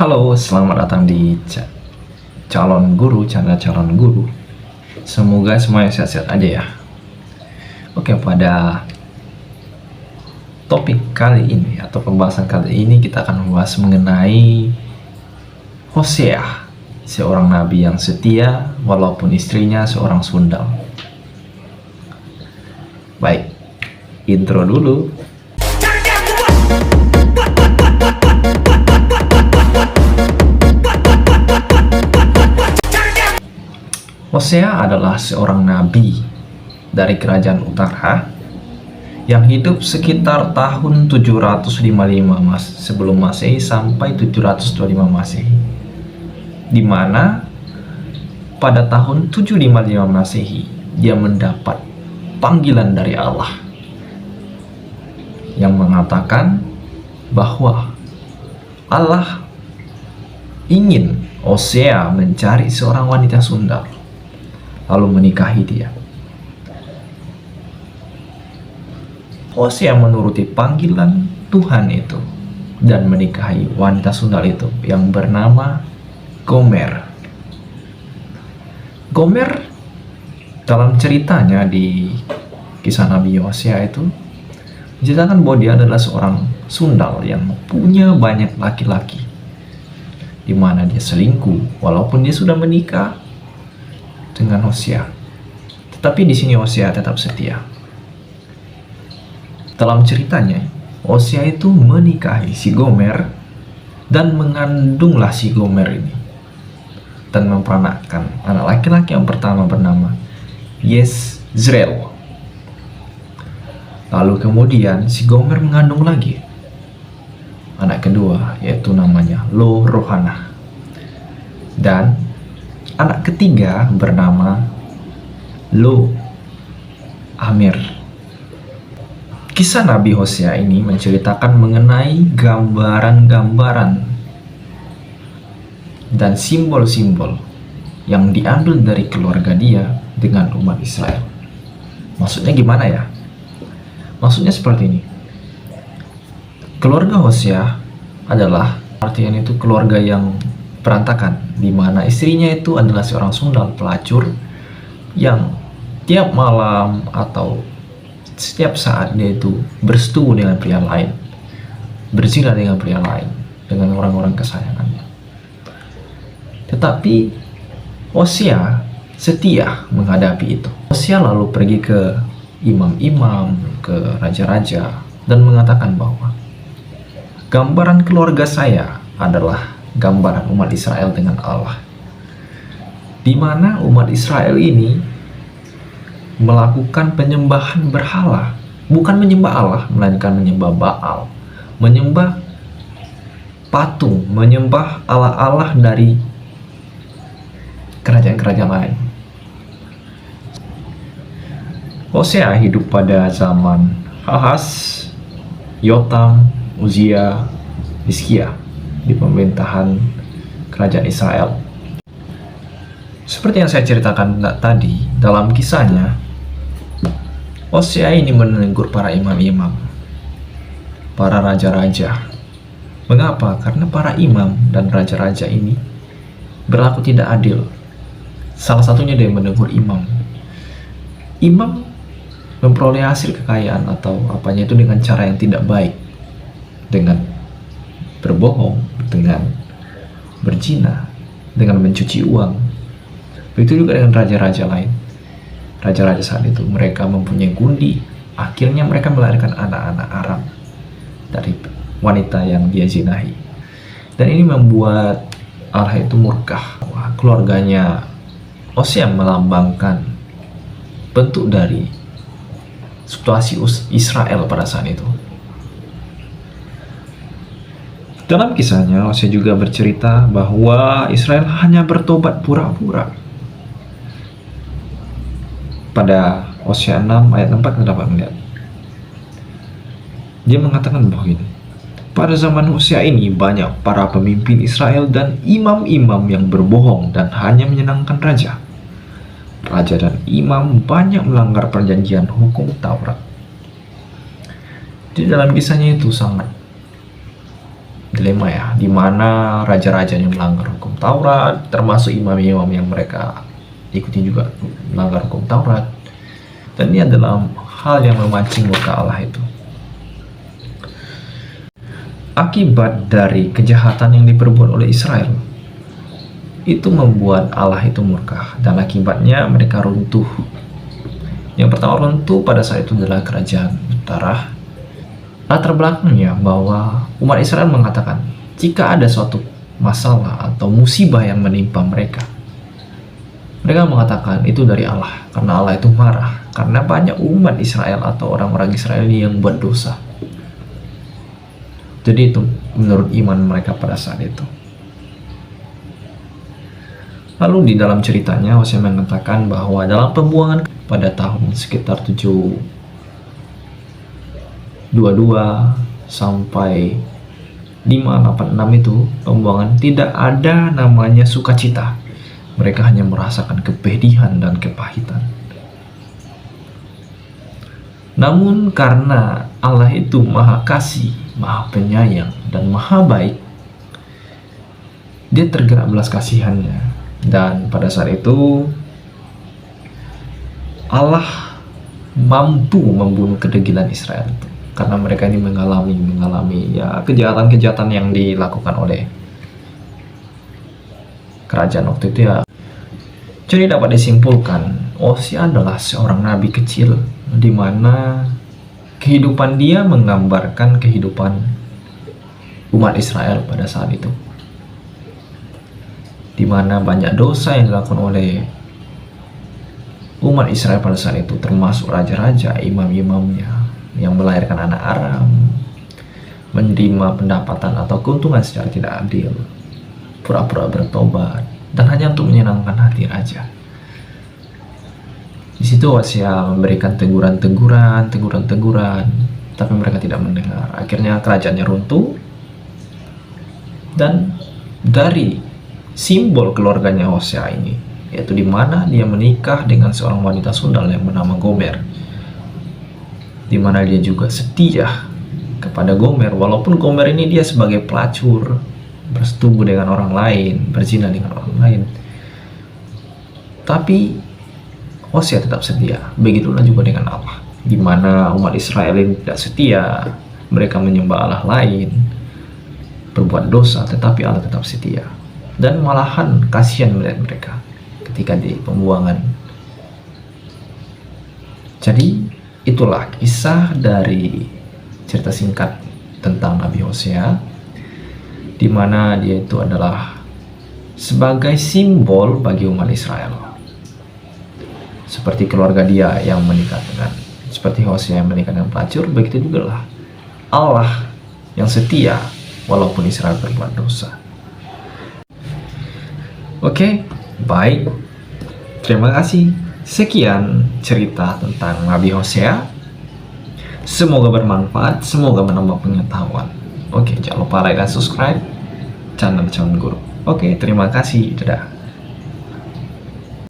Halo, selamat datang di Calon Guru, channel Calon Guru. Semoga semuanya sehat-sehat aja ya. Oke, pada topik kali ini atau pembahasan kali ini kita akan membahas mengenai Hosea, seorang nabi yang setia walaupun istrinya seorang sundal. Baik, intro dulu. Hosea adalah seorang nabi dari kerajaan utara yang hidup sekitar tahun 755 sebelum Masehi sampai 725 Masehi, di mana pada tahun 755 Masehi dia mendapat panggilan dari Allah yang mengatakan bahwa Allah ingin Hosea mencari seorang wanita sundal lalu menikahi dia. Hosea menuruti panggilan Tuhan itu dan menikahi wanita sundal itu yang bernama Gomer. Gomer dalam ceritanya di kisah Nabi Hosea itu menceritakan bahwa dia adalah seorang sundal yang punya banyak laki-laki, di mana dia selingkuh walaupun dia sudah menikah dengan Hosea. Tetapi di sini Hosea tetap setia. Dalam ceritanya, Hosea itu menikahi si Gomer dan mengandunglah si Gomer ini dan memperanakkan anak laki-laki yang pertama bernama Yezreel. Lalu kemudian si Gomer mengandung lagi anak kedua, yaitu namanya Lo Rohanah, dan anak ketiga bernama Lo Amir. Kisah Nabi Hosea ini menceritakan mengenai gambaran-gambaran dan simbol-simbol yang diambil dari keluarga dia dengan umat Israel. Maksudnya gimana ya? Maksudnya seperti ini. Keluarga Hosea adalah artinya itu keluarga yang berantakan, di mana istrinya itu adalah seorang sundal pelacur yang tiap malam atau setiap saat dia itu bersetubuh dengan pria lain, berzina dengan pria lain, dengan orang-orang kesayangannya. Tetapi Hosea setia menghadapi itu. Hosea lalu pergi ke imam-imam, ke raja-raja, dan mengatakan bahwa gambaran keluarga saya adalah gambaran umat Israel dengan Allah, di mana umat Israel ini melakukan penyembahan berhala, bukan menyembah Allah, melainkan menyembah Baal, menyembah patung, menyembah Allah-Allah dari kerajaan-kerajaan lain. Hosea hidup pada zaman Ahaz, Yotam, Uzia, Hizkia di pemerintahan kerajaan Israel. Seperti yang saya ceritakan tadi dalam kisahnya, Hosea ini menegur para imam-imam, para raja-raja. Mengapa? Karena para imam dan raja-raja ini berlaku tidak adil. Salah satunya dia menegur imam. Imam memperoleh hasil kekayaan atau apanya itu dengan cara yang tidak baik, dengan berbohong, dengan berzina, dengan mencuci uang. Begitu juga dengan raja-raja lain. Raja-raja saat itu mereka mempunyai gundi, akhirnya mereka melahirkan anak-anak Aram dari wanita yang dia zinahi. Dan ini membuat Allah itu murka. Keluarganya Hosea melambangkan bentuk dari situasi Israel pada saat itu. Dalam kisahnya, Hosea juga bercerita bahwa Israel hanya bertobat pura-pura. Pada Hosea 6 ayat 4 kita dapat melihat. Dia mengatakan bahwa ini, pada zaman Hosea ini banyak para pemimpin Israel dan imam-imam yang berbohong dan hanya menyenangkan raja. Raja dan imam banyak melanggar perjanjian hukum Taurat. Di dalam kisahnya itu sangat dilema ya, di mana raja-rajanya melanggar hukum Taurat, termasuk imam-imam yang mereka ikuti juga melanggar hukum Taurat. Dan ini adalah hal yang memancing murka Allah itu. Akibat dari kejahatan yang diperbuat oleh Israel, itu membuat Allah itu murka, dan akibatnya mereka runtuh. Yang pertama runtuh pada saat itu adalah kerajaan utara. Latar belakangnya bahwa umat Israel mengatakan, jika ada suatu masalah atau musibah yang menimpa mereka, mereka mengatakan itu dari Allah, karena Allah itu marah, karena banyak umat Israel atau orang-orang Israel yang buat dosa. Jadi itu menurut iman mereka pada saat itu. Lalu di dalam ceritanya Hosea mengatakan bahwa dalam pembuangan pada tahun sekitar 722 sampai 586 itu pembuangan, tidak ada namanya sukacita. Mereka hanya merasakan kepedihan dan kepahitan. Namun karena Allah itu maha kasih, maha penyayang, dan maha baik, dia tergerak belas kasihannya. Dan pada saat itu Allah mampu membunuh kedegilan Israel itu, karena mereka ini mengalami ya kejahatan-kejahatan yang dilakukan oleh kerajaan waktu itu ya. Jadi dapat disimpulkan, Hosea adalah seorang nabi kecil, di mana kehidupan dia menggambarkan kehidupan umat Israel pada saat itu, di mana banyak dosa yang dilakukan oleh umat Israel pada saat itu, termasuk raja-raja, imam-imamnya yang melahirkan anak Aram, menerima pendapatan atau keuntungan secara tidak adil, pura-pura bertobat, dan hanya untuk menyenangkan hati raja. Di situ Hosea memberikan teguran-teguran, tapi mereka tidak mendengar. Akhirnya kerajaannya runtuh, dan dari simbol keluarganya Hosea ini, yaitu di mana dia menikah dengan seorang wanita sundal yang bernama Gomer, di mana dia juga setia kepada Gomer, walaupun Gomer ini dia sebagai pelacur, bersetubuh dengan orang lain, berzina dengan orang lain, tapi Hosea tetap setia. Begitulah juga dengan Allah, di mana umat Israel ini tidak setia, mereka menyembah Allah lain, berbuat dosa, tetapi Allah tetap setia, dan malahan kasihan melihat mereka ketika di pembuangan. Jadi itulah kisah dari cerita singkat tentang Nabi Hosea, di mana dia itu adalah sebagai simbol bagi umat Israel. Seperti keluarga dia yang menikah dengan, seperti Hosea yang menikah dengan pelacur, begitu juga lah Allah yang setia walaupun Israel berbuat dosa. Oke, baik. Terima kasih. Sekian cerita tentang Nabi Hosea. Semoga bermanfaat, semoga menambah pengetahuan. Oke, jangan lupa like dan subscribe channel Calon Guru. Oke, terima kasih. Dadah.